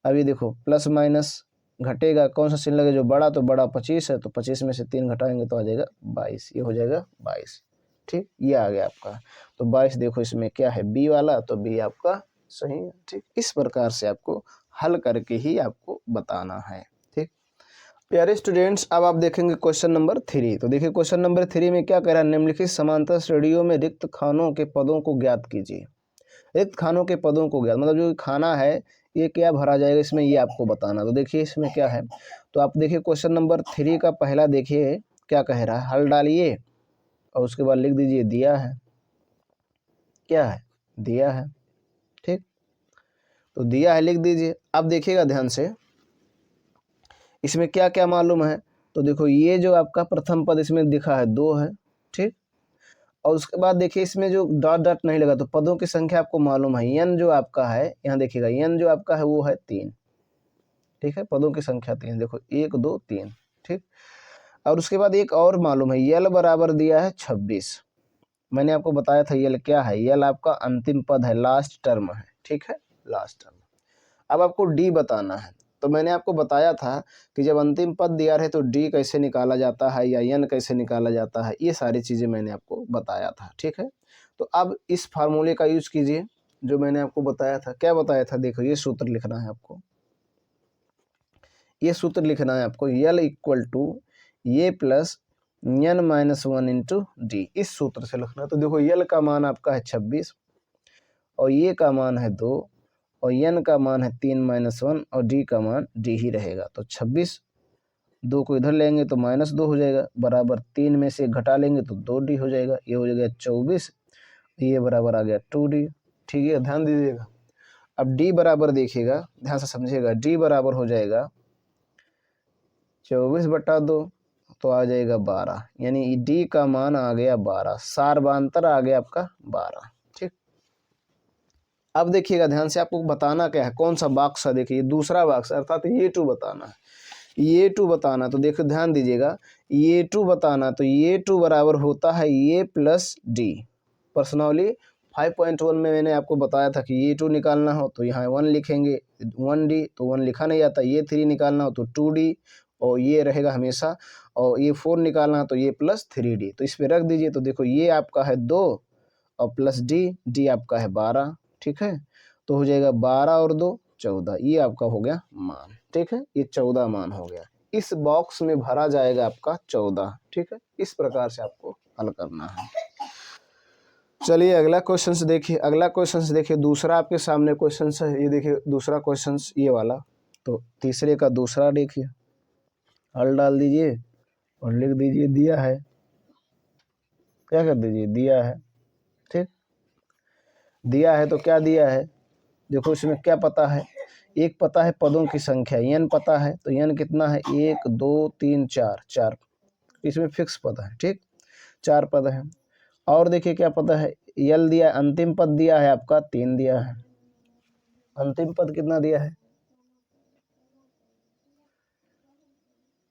अभी देखो प्लस माइनस घटेगा, कौन सा चिन्ह लगे, जो बड़ा, तो बड़ा 25 है, तो 25 में से 3 घटाएंगे तो आ जाएगा 22, ये हो जाएगा 22। ठीक, ये आ गया आपका, तो 22 देखो इसमें क्या है, बी वाला, तो बी आपका सही है। ठीक, इस प्रकार से आपको हल करके ही आपको बताना है। ठीक, प्यारे स्टूडेंट्स, अब आप देखेंगे क्वेश्चन नंबर 3। तो देखिए क्वेश्चन नंबर 3 में क्या कह रहा है, निम्नलिखित समांतर श्रेणियों में रिक्त खानों के पदों को ज्ञात कीजिए। रिक्त खानों के पदों को ज्ञात मतलब जो खाना है ये क्या भरा जाएगा इसमें, ये आपको बताना। तो देखिए इसमें क्या है, तो आप देखिए क्वेश्चन नंबर 3 का पहला देखिए क्या कह रहा है, हल डालिए और उसके बाद लिख दीजिए दिया है, क्या है, दिया है। ठीक, तो दिया है लिख दीजिए। अब देखिएगा ध्यान से, इसमें क्या क्या मालूम है, तो देखो ये जो आपका प्रथम पद इसमें दिखा है 2 है, ठीक। और उसके बाद देखिए इसमें जो डॉट डॉट नहीं लगा तो पदों की संख्या आपको मालूम है, n जो आपका है यहाँ देखिएगा n जो आपका है वो है 3, ठीक है। पदों की संख्या 3, देखो 1 2 3, ठीक। और उसके बाद एक और मालूम है, यल बराबर दिया है 26। मैंने आपको बताया था यल क्या है, यल आपका अंतिम पद है, लास्ट टर्म है, ठीक है, लास्ट टर्म। अब आपको डी बताना है, तो मैंने आपको बताया था कि जब अंतिम पद दिया रहे तो डी कैसे निकाला जाता है या एन कैसे निकाला जाता है, ये सारी चीज़ें मैंने आपको बताया था, ठीक है। तो अब इस फार्मूले का यूज कीजिए जो मैंने आपको बताया था। क्या बताया था, देखो ये सूत्र लिखना है आपको, ये सूत्र लिखना है आपको, यल इक्वल टू ये plus n minus 1 into D, इस सूत्र से लिखना है। तो देखो यल का मान आपका है 26 और ये का मान है 2 और n का मान है 3 माइनस 1 और d का मान d ही रहेगा। तो 26, 2 को इधर लेंगे तो -2 हो जाएगा, बराबर 3 में से घटा लेंगे तो 2d हो जाएगा, ये हो जाएगा 24, ये बराबर आ गया 2d, ठीक है। ध्यान दीजिएगा, अब d बराबर देखिएगा, ध्यान से समझिएगा, d बराबर हो जाएगा 24/2 तो आ जाएगा 12, यानी d का मान आ गया 12, सारबांतर आ गया आपका 12, ठीक। अब देखिएगा ध्यान से, आपको बताना क्या है, कौन सा बॉक्स है, देखिए दूसरा बॉक्स अर्थात ये 2 बताना है, ये 2 बताना। तो देखो ध्यान दीजिएगा, ये 2 बताना, तो ये 2 बराबर होता है ये प्लस डी। पर्सनली 5.1 में मैंने आपको बताया था कि ये 2 निकालना हो तो यहाँ 1 लिखेंगे, 1d, तो 1 लिखा नहीं आता, ये 3 निकालना हो तो 2d और ये रहेगा हमेशा, और ये 4 निकालना हो तो ये प्लस 3d, तो इस पर रख दीजिए। तो देखो ये आपका है 2 और प्लस डी आपका है 12, ठीक है। तो हो जाएगा 12 और 2 14, ये आपका हो गया मान, ठीक है, ये 14 मान हो गया। इस बॉक्स में भरा जाएगा आपका 14, ठीक है। इस प्रकार से आपको हल करना है। चलिए अगला क्वेश्चन से देखिए, अगला क्वेश्चन से देखिए, दूसरा आपके सामने क्वेश्चन है, ये देखिए दूसरा क्वेश्चन ये वाला। तो तीसरे का दूसरा देखिए, हल डाल दीजिए और लिख दीजिए दिया है, क्या कर दीजिए, दिया है, ठीक। दिया है तो क्या दिया है, देखो इसमें क्या पता है, एक पता है पदों की संख्या, n पता है, तो n कितना है, 1 2 3 4, 4 इसमें फिक्स पद है, ठीक, 4 पद है। और देखिए क्या पता है, यल दिया, अंतिम पद दिया है आपका 3 दिया है, अंतिम पद कितना दिया है,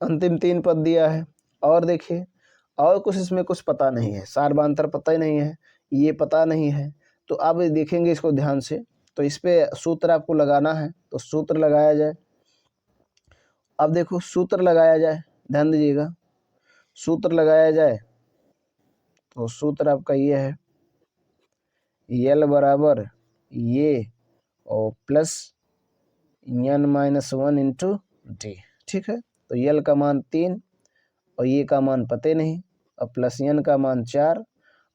अंतिम 3 पद दिया है। और देखिए और कुछ इसमें कुछ पता नहीं है, सारबांतर पता ही नहीं है, ये पता नहीं है। तो अब देखेंगे इसको ध्यान से, तो इस पे सूत्र आपको लगाना है, तो सूत्र लगाया जाए। अब देखो सूत्र लगाया जाए, ध्यान दीजिएगा, सूत्र लगाया जाए तो सूत्र आपका ये है, यल बराबर ये और plus n minus 1 into D, ठीक है। तो यल का मान 3 और ये का मान पते नहीं, और प्लस n का मान 4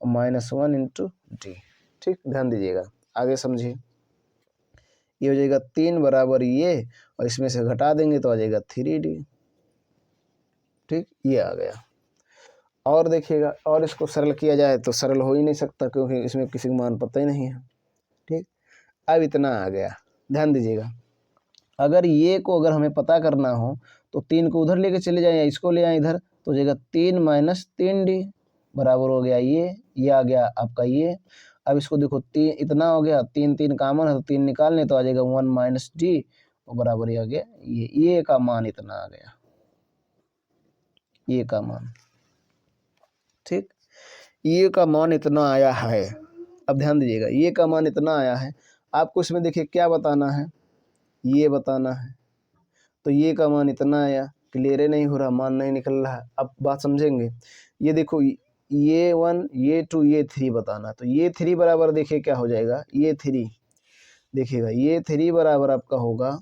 और -1 इंटू डी, ठीक। ध्यान दीजिएगा, आगे समझिए, ये हो जाएगा 3 बराबर ये और इसमें से घटा देंगे तो आ जाएगा 3d, ठीक, ये आ गया। और देखिएगा, और इसको सरल किया जाए तो सरल हो ही नहीं सकता क्योंकि इसमें किसी का मान पता ही नहीं है, ठीक। अब इतना आ गया, ध्यान दीजिएगा, अगर ये को अगर हमें पता करना हो तो 3 को उधर लेके चले जाएं या इसको ले आए इधर, तो हो जाएगा 3 माइनस 3d बराबर हो गया ये आ गया आपका ये। अब इसको देखो 3 इतना हो गया, 3 3 कॉमन है तो 3 निकालने तो आ जाएगा 1 माइनस डी और बराबर आ गया ये का मान इतना आ गया, ये का मान, ठीक, ये का मान इतना आया है। अब ध्यान दीजिएगा, ये का मान इतना आया है, आपको इसमें देखिए क्या बताना है, ये बताना है। तो ये का मान इतना आया, क्लियर नहीं हो रहा, मान नहीं निकल रहा है। अब बात समझेंगे, ये देखो ये 1 ये 2 ये 3 बताना, तो ये 3 बराबर देखिए क्या हो जाएगा, ये 3 देखिएगा, ये 3 बराबर आपका होगा,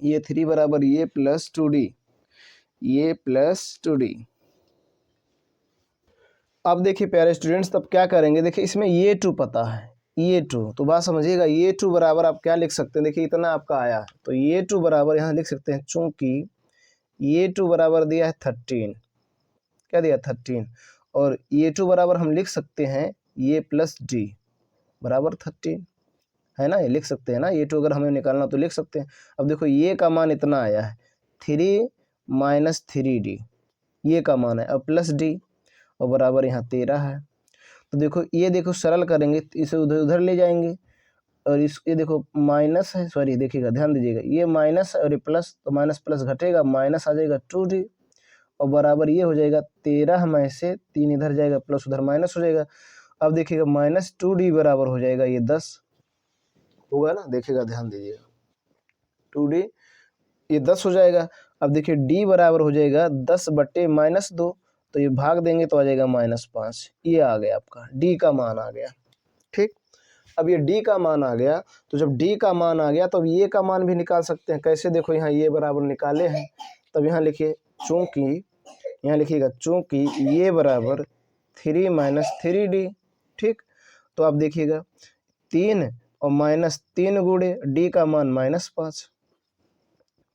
ये 3 बराबर ये प्लस 2d, ये प्लस 2d। अब देखिए प्यारे स्टूडेंट्स, तब क्या करेंगे, देखिए इसमें ये 2 पता है, ये 2, तो बात समझिएगा, ये 2 बराबर आप क्या लिख सकते हैं, देखिए इतना आपका आया है तो ये 2 बराबर यहाँ लिख सकते हैं, चूंकि ये 2 बराबर दिया है 13, क्या दिया 13, और ये 2 बराबर हम लिख सकते हैं ये प्लस डी बराबर 13, है ना, ये लिख सकते हैं ना, ये 2 अगर हमें निकालना तो लिख सकते हैं। अब देखो ये का मान इतना आया है 3 माइनस 3d, ये का मान है, अब प्लस डी और बराबर यहाँ 13 है। तो देखो ये देखो सरल करेंगे तो इसे उधर उधर ले जाएंगे और इस ये देखो माइनस है, सॉरी देखिएगा ध्यान दीजिएगा, ये माइनस और ये प्लस, तो माइनस प्लस घटेगा, माइनस आ जाएगा 2d और बराबर ये हो जाएगा 13 में से 3 इधर जाएगा, प्लस उधर माइनस हो जाएगा। अब देखिएगा माइनस 2d बराबर हो जाएगा ये 10 होगा ना, देखिएगा ध्यान दीजिएगा 2d ये 10 हो जाएगा। अब देखिए d बराबर हो जाएगा 10 बट्टे माइनस 2, तो ये भाग देंगे तो आ जाएगा -5, ये आ गया आपका d का मान आ गया। ठीक, अब ये d का मान आ गया, तो जब d का मान आ गया तो अब ये का मान भी निकाल सकते हैं। कैसे, देखो यहाँ ये बराबर निकाले हैं, तब यहाँ लिखिए चूंकि, यहाँ लिखिएगा चूंकि ये बराबर 3 माइनस 3d। ठीक, तो आप देखिएगा 3 और -3 गुणे d का मान -5,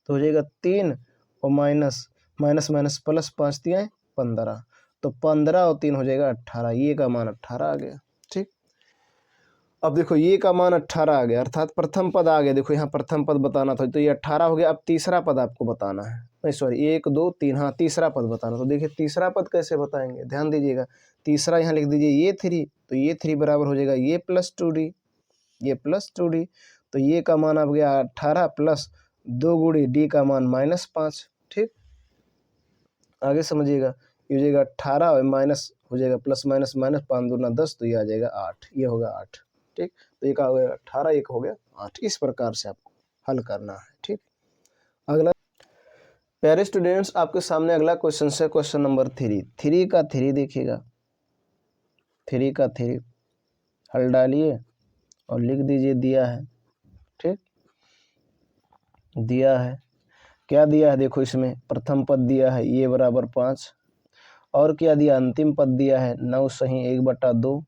तो हो जाएगा 3 और माइनस माइनस माइनस प्लस 5 दिया 15, तो 15 और 3 हो जाएगा 18, ये का मान 18 आ गया। ठीक, अब देखो ये का मान 18 आ गया, अर्थात प्रथम पद आ गया। देखो यहाँ प्रथम पद बताना था, तो ये 18 हो गया। अब तीसरा पद आपको बताना है, नहीं सॉरी 1 2 3, हाँ तीसरा पद बताना। तो देखिए तीसरा पद कैसे बताएंगे, ध्यान दीजिएगा। तीसरा यहाँ लिख दीजिए ये 3, तो ये 3 बराबर हो जाएगा ये प्लस 2d, ये प्लस 2d, तो ये का मान आ गया 18 प्लस 2 गुड़ी d का मान -5। ठीक, आगे समझिएगा, ये हो जाएगा 18 और माइनस हो जाएगा प्लस माइनस माइनस, 5 दूना 10, तो ये आ जाएगा 8, ये होगा 8। ठीक, तो एक हो गया 18, एक हो गया 8। इस प्रकार से आपको हल करना है। ठीक, अगला प्यारे स्टूडेंट्स, आपके सामने अगला क्वेश्चन है, क्वेश्चन नंबर 3 का 3 देखिएगा, 3 का 3 हल डालिए और लिख दीजिए दिया है। ठीक, दिया है, क्या दिया है, देखो इसमें प्रथम पद दिया है ये बराबर 5, और क्या दिया, अंतिम पद दिया है 9 सही 1/2,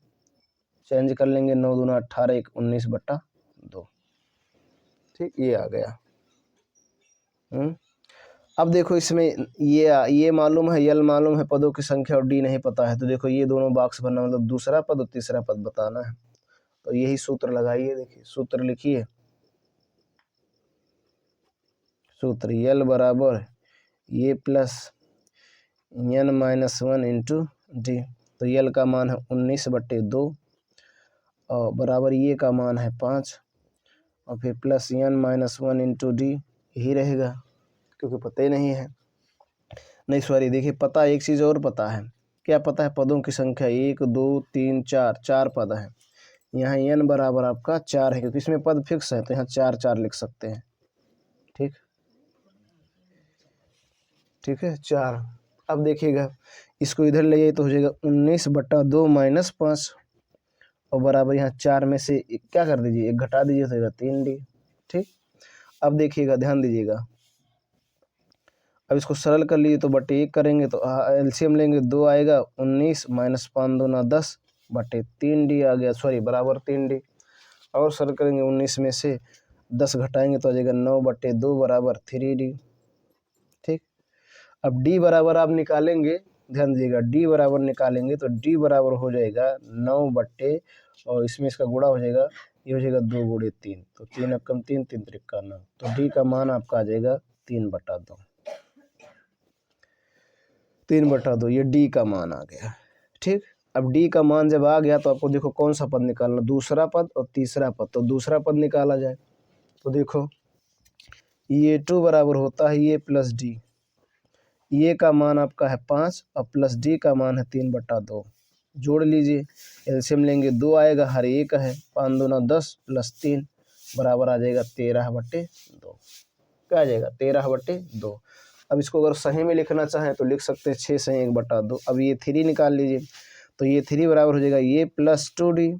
चेंज कर लेंगे, 9 दूना 18, 1 19/2। ठीक, ये आ गया। अब देखो इसमें ये मालूम है, यल मालूम है, पदों की संख्या और डी नहीं पता है, तो देखो ये दोनों बॉक्स भरना, मतलब दूसरा पद और तीसरा पद बताना है। तो यही सूत्र लगाइए, देखिए सूत्र लिखिए, सूत्र यल बराबर ये प्लस n-1 इंटू डी, तो यल का मान है 19/2 और बराबर ये का मान है 5 और फिर प्लस n-1 इंटू डी, यही रहेगा क्योंकि पता ही नहीं है, नहीं सॉरी देखिए पता, एक चीज़ और पता है, क्या पता है, पदों की संख्या 1 2 3 4, 4 पद है। यहाँ n बराबर आपका 4 है, क्योंकि इसमें पद फिक्स है, तो यहाँ 4 4 लिख सकते हैं। ठीक, ठीक है 4। अब देखिएगा इसको इधर ले जाइए तो हो जाएगा 19/2 -5 और बराबर यहाँ 4 में से क्या कर दीजिए, 1 घटा दीजिए, तो 3d। ठीक, अब देखिएगा ध्यान दीजिएगा, अब इसको सरल कर लीजिए तो बटे 1 करेंगे तो एलसीएम लेंगे, 2 आएगा, 19 माइनस 5 दूना 10 बटे 3d आ गया, सॉरी बराबर 3d। और सरल करेंगे 19 में से 10 घटाएंगे तो आ जाएगा 9/2 बराबर 3d। ठीक, अब d बराबर आप निकालेंगे, ध्यान दीजिएगा d बराबर निकालेंगे तो d बराबर हो जाएगा 9 बट्टे और इसमें इसका गुणा हो जाएगा, ये हो जाएगा 2 गुणे 3, तो 3 कम 3 3 त्रिका 9, तो d का मान आपका आ जाएगा 3/2, 3/2, ये d का मान आ गया। ठीक, अब d का मान जब आ गया तो आपको देखो कौन सा पद निकालना, दूसरा पद और तीसरा पद, तो दूसरा पद निकाला जाए तो देखो ये 2 बराबर होता है ये प्लस डी, ये का मान आपका है 5 और प्लस डी का मान है 3/2, जोड़ लीजिए, एलसीएम लेंगे, 2 आएगा, हर एक है, 5 दूना 10 प्लस 3 बराबर आ जाएगा 13/2, क्या आ जाएगा 13/2। अब इसको अगर सही में लिखना चाहें तो लिख सकते हैं 6 सही 1/2। अब ये 3 निकाल लीजिए, तो ये 3 बराबर हो जाएगा ये प्लस 2d,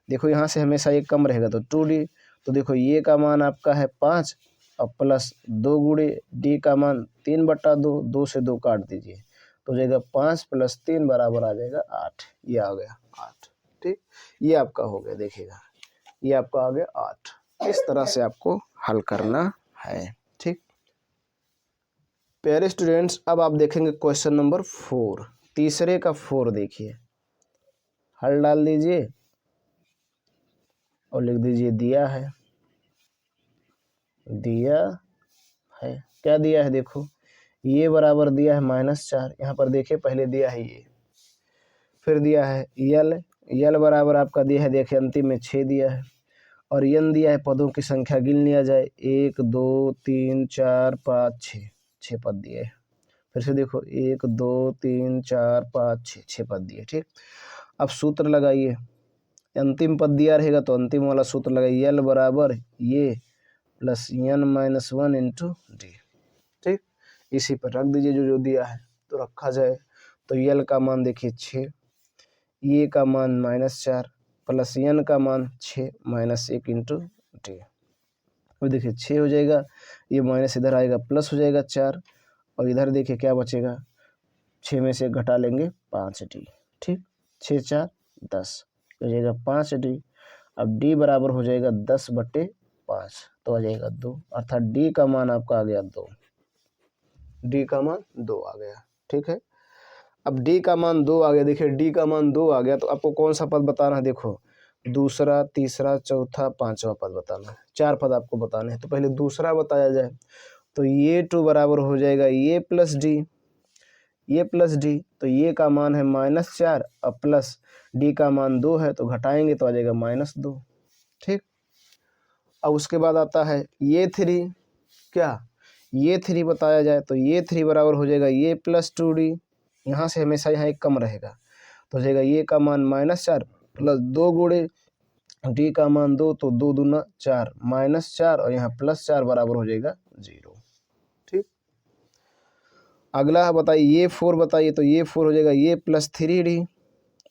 देखो यहाँ से हमेशा एक कम रहेगा तो 2d, तो देखो ये का मान आपका है 5 और प्लस 2 गुणे डी का मान 3/2, 2 से 2 काट दीजिए तो हो जाएगा 5 प्लस 3 बराबर आ जाएगा 8, ये आ गया 8। ठीक, ये आपका हो गया, देखिएगा ये आपका आ गया 8। इस तरह से आपको हल करना है। ठीक, प्यारे स्टूडेंट्स, अब आप देखेंगे क्वेश्चन नंबर 4, तीसरे का 4 देखिए, हल डाल दीजिए और लिख दीजिए दिया है, दिया है। क्या दिया है देखो, ये बराबर दिया है -4, यहाँ पर देखिए पहले दिया है ये, फिर दिया है यल बराबर आपका दिया है, देखिए अंतिम में 6 दिया है, और यन दिया है पदों की संख्या गिन लिया जाए 1 2 3 4 5 6, 6 पद दिए हैं। फिर से देखो 1 2 3 4 5 6, 6 पद दिए। ठीक, अब सूत्र लगाइए, अंतिम पद दिया रहेगा तो अंतिम वाला सूत्र लगाइए, यल बराबर ये प्लस n - 1 इंटू डी। ठीक, इसी पर रख दीजिए जो जो दिया है, तो रखा जाए तो यल का मान देखिए 6, ये का मान -4 प्लस n का मान 6 -1 इंटू डी। अब देखिए 6 हो जाएगा, ये माइनस इधर आएगा, प्लस हो जाएगा 4, और इधर देखिए क्या बचेगा, 6 में से घटा लेंगे 5d। ठीक, 6 4 10 हो जाएगा 5d। अब d बराबर हो जाएगा 10/5, तो आ जाएगा 2, अर्थात d का मान आपका आ गया 2, d का मान 2 आ गया। ठीक है, अब d का मान 2 आ गया, देखिए d का मान 2 आ गया, तो आपको कौन सा पद बताना है, देखो दूसरा, तीसरा, चौथा, पांचवा पद बताना है, 4 पद आपको बताने हैं। तो पहले दूसरा बताया जाए, तो ये 2 बराबर हो जाएगा ये प्लस डी, ये प्लस डी, तो ये का मान है -4 और प्लस डी का मान 2 है, तो घटाएंगे तो आ जाएगा -2। ठीक, अब उसके बाद आता है ये 3, क्या ये 3 बताया जाए, तो ये 3 बराबर हो जाएगा ये प्लस 2d, यहाँ से हमेशा यहाँ एक कम रहेगा, तो हो जाएगा ये का मान -4 प्लस 2 गुणे डी का मान 2, तो 2 दूना 4 -4 और यहाँ +4 बराबर हो जाएगा 0। ठीक, अगला बताइए ये 4 बताइए, तो ये 4 हो जाएगा ये प्लस 3d,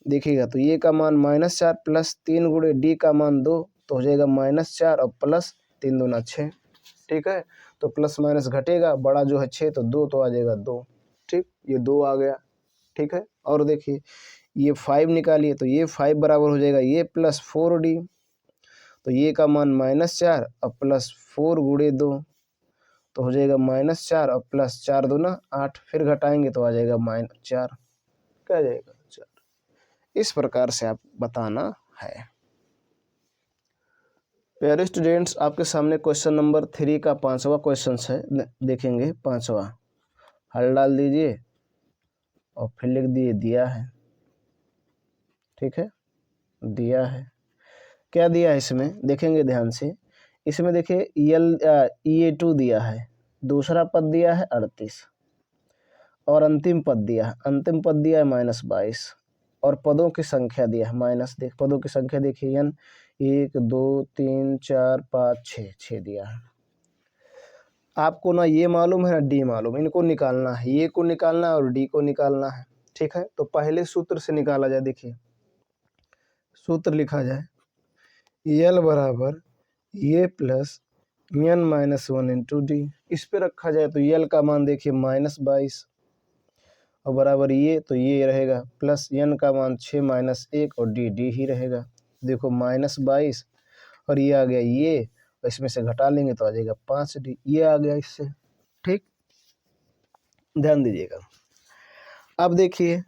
देखिएगा तो ये का मान -4 प्लस 3 गुणे डी का मान 2, तो हो जाएगा -4 और प्लस 3 दूना 6। ठीक है, तो प्लस माइनस घटेगा, बड़ा जो है 6, तो 2, तो आ जाएगा 2। ठीक, ये 2 आ गया। ठीक है, और देखिए ये 5 निकालिए, तो ये 5 बराबर हो जाएगा ये प्लस 4d, तो ये का मान -4 और प्लस 4 गुणे 2, तो हो जाएगा -4 और प्लस 4 दूना 8, फिर घटाएंगे तो आ जाएगा -4, क्या आ जाएगा 4। इस प्रकार से आप बताना है। प्यारे स्टूडेंट्स, आपके सामने क्वेश्चन नंबर 3 का 5वां क्वेश्चन है, देखेंगे 5वां, हल डाल दीजिए और फिर लिख दिए दिया है। ठीक है, दिया है, क्या दिया है इसमें देखेंगे ध्यान से, इसमें देखिए E2 दिया है, दूसरा पद दिया है 38 और अंतिम पद दिया है, अंतिम पद दिया है -22 और पदों की संख्या दिया है पदों की संख्या देखिए n 1 2 3 4 5 6, 6 दिया है। आपको ना ये मालूम है ना डी मालूम, इनको निकालना है, ये को निकालना है और डी को निकालना है। ठीक है, तो पहले सूत्र से निकाला जाए, देखिए सूत्र लिखा जाए, यल बराबर ये प्लस n - 1 इंटू डी, इस पे रखा जाए तो यल का मान देखिए -22 और बराबर ये, तो ये रहेगा प्लस n का मान 6 -1 और डी ही रहेगा। देखो -22 और ये आ गया ये, और इसमें से घटा लेंगे तो आ जाएगा 5d, ये आ गया इससे। ठीक, ध्यान दीजिएगा। अब देखिए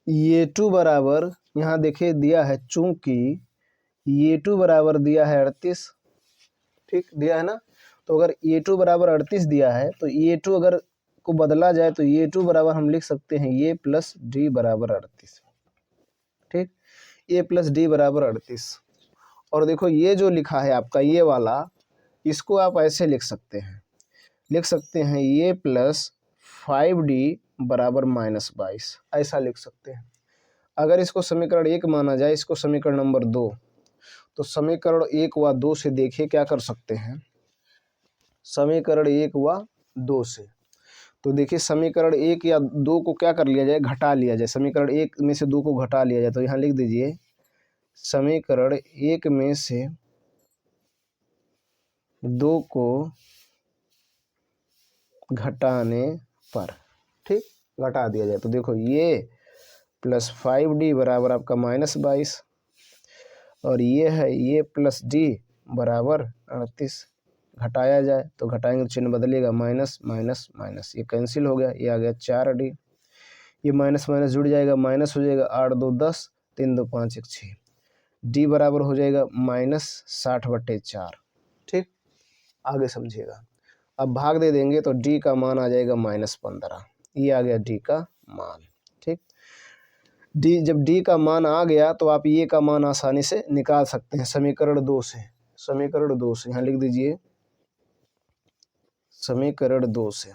ये 2 बराबर यहाँ देखिए दिया है, चूंकि ये 2 बराबर दिया है 38, ठीक दिया है ना, तो अगर ये 2 बराबर 38 दिया है, तो ये 2 अगर को बदला जाए तो ये 2 बराबर हम लिख सकते हैं ये प्लस डी बराबर 38। ठीक, ए प्लस डी बराबर 38, और देखो ये जो लिखा है आपका ये वाला, इसको आप ऐसे लिख सकते हैं ये प्लस 5d बराबर -22, ऐसा लिख सकते हैं। अगर इसको समीकरण 1 माना जाए, इसको समीकरण नंबर 2, तो समीकरण 1 व 2 से देखिए क्या कर सकते हैं, समीकरण 1 व 2 से, तो देखिए समीकरण 1 या 2 को क्या कर लिया जाए, घटा लिया जाए, समीकरण 1 में से 2 को घटा लिया जाए, तो यहाँ लिख दीजिए समीकरण 1 में से 2 को घटाने पर, ठीक घटा दिया जाए, तो देखो ये प्लस 5d बराबर आपका -22 और ये है ये प्लस डी बराबर 38, घटाया जाए तो घटाएंगे तो चिन्ह बदलेगा, माइनस माइनस माइनस, ये कैंसिल हो गया, ये आ गया 4d, ये माइनस माइनस जुड़ जाएगा, माइनस हो जाएगा 8 2 10 3 2 5 1 6, डी बराबर हो जाएगा -60/4। ठीक, आगे समझिएगा, अब भाग दे देंगे तो डी का मान आ जाएगा -15। ये आ गया डी का मान। ठीक, डी जब डी का मान आ गया तो आप ये का मान आसानी से निकाल सकते हैं समीकरण 2 से। समीकरण 2 से यहाँ लिख दीजिए, समीकरण 2 से।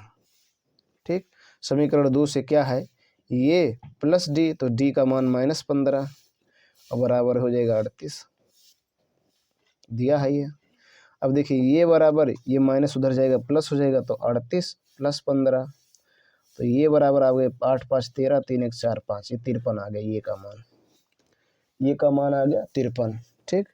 ठीक, समीकरण 2 से क्या है, ये प्लस डी, तो डी का मान -15 और बराबर हो जाएगा 38। दिया है ये। अब देखिए ये बराबर, ये माइनस उधर जाएगा प्लस हो जाएगा, तो 38 + 15, तो ये बराबर आ गए 8 × 5 = 13, 3 × 1 = 4, 5, ये 53 आ गया। ये का मान, ये का मान आ गया 53। ठीक,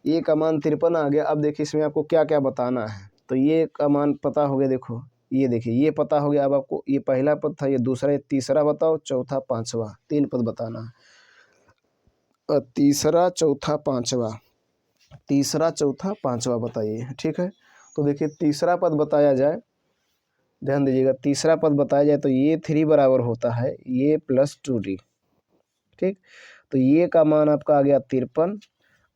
ये का मान 53 आ गया। अब देखिए इसमें आपको क्या क्या बताना है। तो ये का मान पता हो गया, देखो ये देखिए ये पता हो गया। अब आपको ये पहला पद था, ये दूसरा, ये तीसरा बताओ, चौथा, पांचवा, 3 पद बताना है। तीसरा, चौथा, पांचवा, तीसरा, चौथा, पांचवा बताइए। ठीक है, तो देखिए तीसरा पद बताया जाए, ध्यान दीजिएगा, तीसरा पद बताया जाए तो ये 3 बराबर होता है ये + 2d। ठीक, तो ये का मान आपका आ गया 53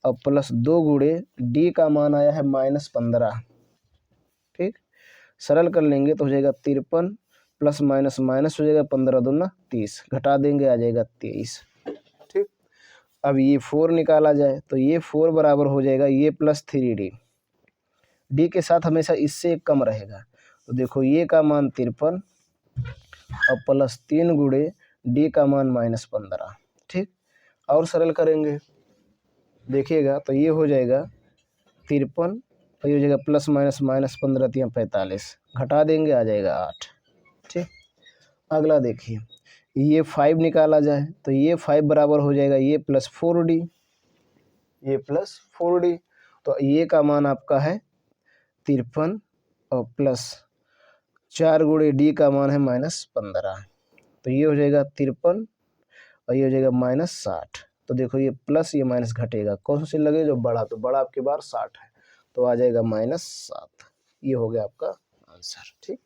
और +2 गुणे डी का मान आया है -15। ठीक, सरल कर लेंगे तो हो जाएगा 53 प्लस माइनस माइनस हो जाएगा, 15 दूना 30, घटा देंगे आ जाएगा 23। ठीक, अब ये 4 निकाला जाए तो ये 4 बराबर हो जाएगा ये +3d। डी के साथ हमेशा इससे एक कम रहेगा, तो देखो ये का मान 53 और +3 गुणे डी का मान -15। ठीक, और सरल करेंगे देखिएगा तो ये हो जाएगा 53 और ये हो जाएगा प्लस माइनस -15 × 45, घटा देंगे आ जाएगा 8। ठीक, अगला देखिए ये 5 निकाला जाए तो ये 5 बराबर हो जाएगा ये +4d, ये +4d, तो ये का मान आपका है 53 और +4 गुणे डी का मान है -15, तो ये हो जाएगा 53 और ये हो जाएगा -60। तो देखो ये प्लस ये माइनस घटेगा, कौन सी लगे जो बड़ा, तो बड़ा आपके बार 60 है, तो आ जाएगा -7। ये हो गया आपका आंसर। ठीक,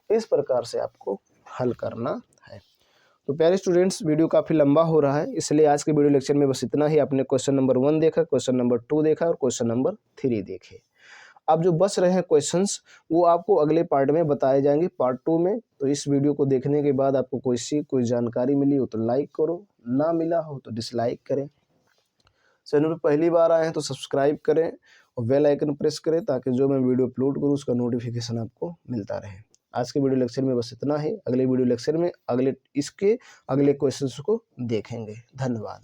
इस प्रकार से आपको हल करना है। तो प्यारे स्टूडेंट्स, वीडियो काफ़ी लंबा हो रहा है, इसलिए आज के वीडियो लेक्चर में बस इतना ही। आपने क्वेश्चन नंबर 1 देखा, क्वेश्चन नंबर 2 देखा और क्वेश्चन नंबर 3 देखे। अब जो बच रहे हैं क्वेश्चंस वो आपको अगले पार्ट में बताए जाएंगे, पार्ट 2 में। तो इस वीडियो को देखने के बाद आपको कोई जानकारी मिली हो तो लाइक करो, ना मिला हो तो डिसलाइक करें। चैनल पर पहली बार आए हैं तो सब्सक्राइब करें और बेल आइकन प्रेस करें, ताकि जो मैं वीडियो अपलोड करूँ उसका नोटिफिकेशन आपको मिलता रहे। आज के वीडियो लेक्चर में बस इतना ही। अगले वीडियो लेक्चर में अगले क्वेश्चंस को देखेंगे। धन्यवाद।